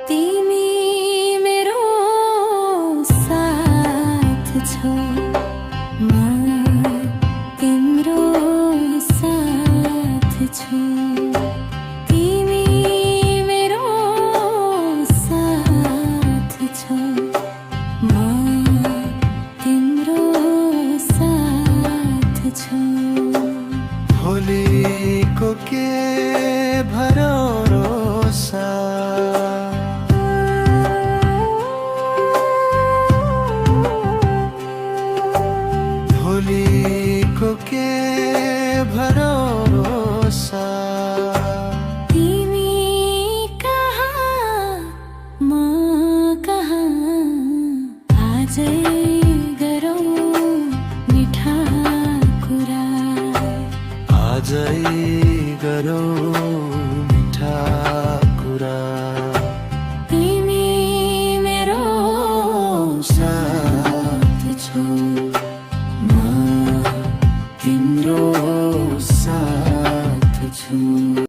तिमी मेरो साथ छौ, म तिम्रो साथ छु। तिमी मेरो साथ छौ, म तिम्रो साथ छु। भोलिको के भरोसा, भोलिको के भरोसा। तिमी कहाँ म कहाँ, आजै गरौँ मिठा कुरा, आजै गरौँ मिठा कुरा। तिमी मेरो साथ छौ, म तिम्रो साथ छु।